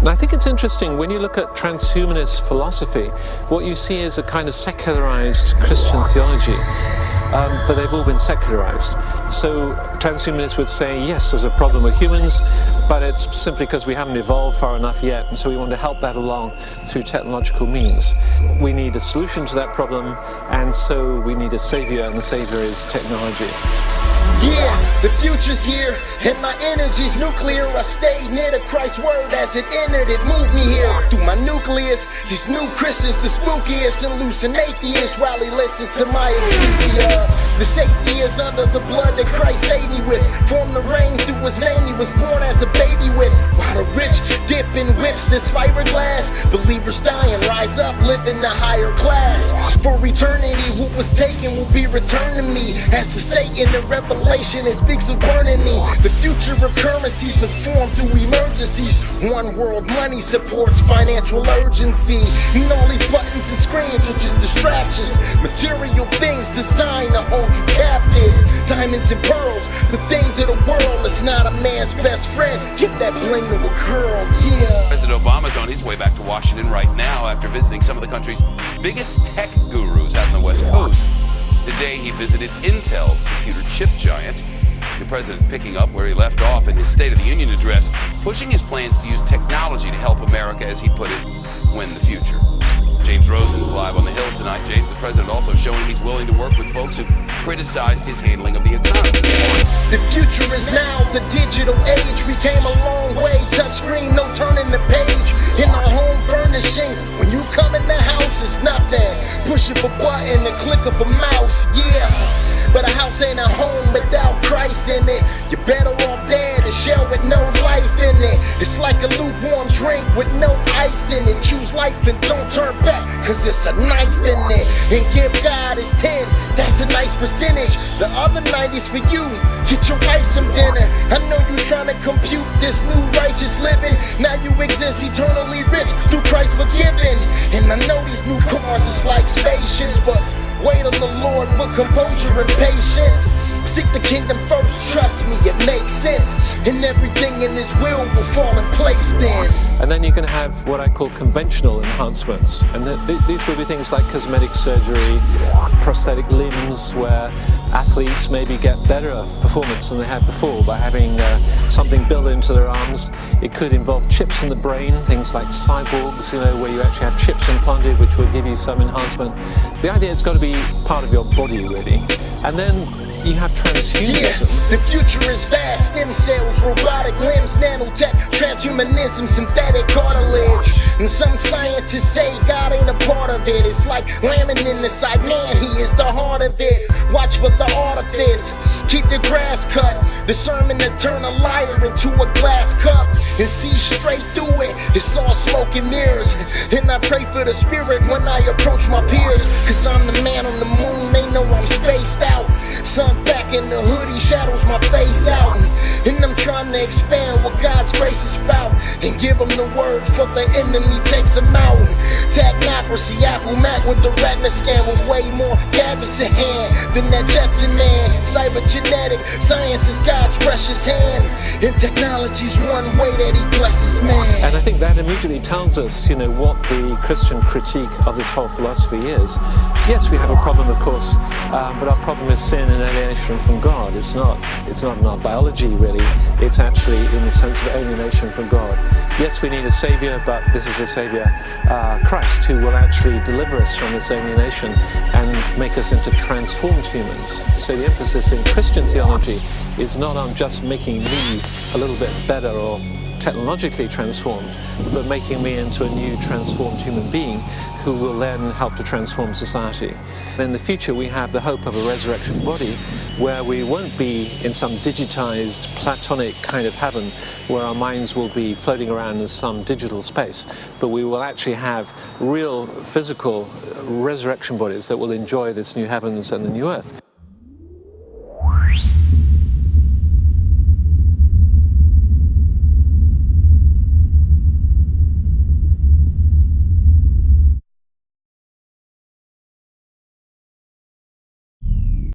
And I think it's interesting, when you look at transhumanist philosophy, what you see is a kind of secularized Christian theology, but they've all been secularized. So transhumanists would say, yes, there's a problem with humans, but it's simply because we haven't evolved far enough yet, and so we want to help that along through technological means. We need a solution to that problem, and so we need a savior, and the savior is technology. Yeah, the future's here, and my energy's nuclear. I stayed near the Christ's word as it entered, it moved me here. Through my nucleus, these new Christians, the spookiest and loosen atheists, while he listens to my exousia. The safety is under the blood that Christ saved me with. Formed the rain through his name, he was born as a baby with. While the rich dip in whips this fiberglass, believers dying, rise up, live in the higher class. For eternity, what was taken will be returned to me. As for Satan, the revelation, it speaks of burning me. The future of currency's been formed through emergencies. One world money supports financial urgency. And all these buttons and screens are just distractions. Material things designed to hold you captive. Diamonds and pearls, the things of the world. It's not a man's best friend. Get that bling to a curl, yeah. President Obama's on his way back to Washington right now after visiting some of the country's biggest tech gurus out on the West Coast. Today he visited Intel, computer chip giant. The president picking up where he left off in his State of the Union address, pushing his plans to use technology to help America, as he put it, win the future. James Rosen's live on the Hill tonight. James, the president also showing he's willing to work with folks who criticized his handling of the economy. The future is now, the digital age. We came a long way, touchscreen, no turning the page. In our home furnishings, when you come in the house, it's nothing. Push of a button, the click of a mouse, yeah. But a house ain't a home without Christ in it. You're better off dead, a shell with no life in it. It's like a lukewarm drink with no ice in it. Choose life and don't turn back, cause it's a knife in it. And give God his 10, that's a nice percentage. The other 90's for you, get your wife some dinner. I know you trying to compute this new righteous living. Now you exist eternally rich through Christ forgiven. And I know these new cars is like spaceships, but wait on the Lord with composure and patience. Seek the kingdom first, trust me, it makes sense. And everything in his will fall in place then. And then you can have what I call conventional enhancements. And these will be things like cosmetic surgery, prosthetic limbs, where athletes maybe get better performance than they had before by having something built into their arms. It could involve chips in the brain, things like cyborgs, where you actually have chips implanted which will give you some enhancement. The idea it's got to be part of your body, really. And then you have transhumanism. Yeah, the future is vast. Stem cells, robotic limbs, nanotech, transhumanism, synthetic cartilage. And some scientists say God ain't a part of it. It's like lambing in the side, man, he is the heart of it. Watch for the artifice, keep the grass cut. The sermon to turn a liar into a glass cup and see straight through it. It's all smoke and mirrors. And I pray for the spirit when I approach my peers, cause I'm the man on the moon, they know I'm spaced out. Sun back in the hoodie shadows my face out, and I'm trying to expand what God's grace is about, and give them the word for the enemy takes them out. Technocracy, Apple Mac with the retina scan, with way more gadgets in hand than that Jetson man. Cybergenetic science is God's precious hand, and technology's one way that he blesses man. And I think that immediately tells us, what the Christian critique of this whole philosophy is. Yes, we have a problem, of course, but our problem is sin and alienation from God. It's not in our biology, really. It's actually in the sense of alienation from God. Yes, we need a savior, but this is a savior, Christ, who will actually deliver us from this alienation and make us into transformed humans. So the emphasis in Christian theology is not on just making me a little bit better or technologically transformed, but making me into a new transformed human being who will then help to transform society. In the future, we have the hope of a resurrection body where we won't be in some digitized, platonic kind of heaven where our minds will be floating around in some digital space, but we will actually have real physical resurrection bodies that will enjoy this new heavens and the new earth.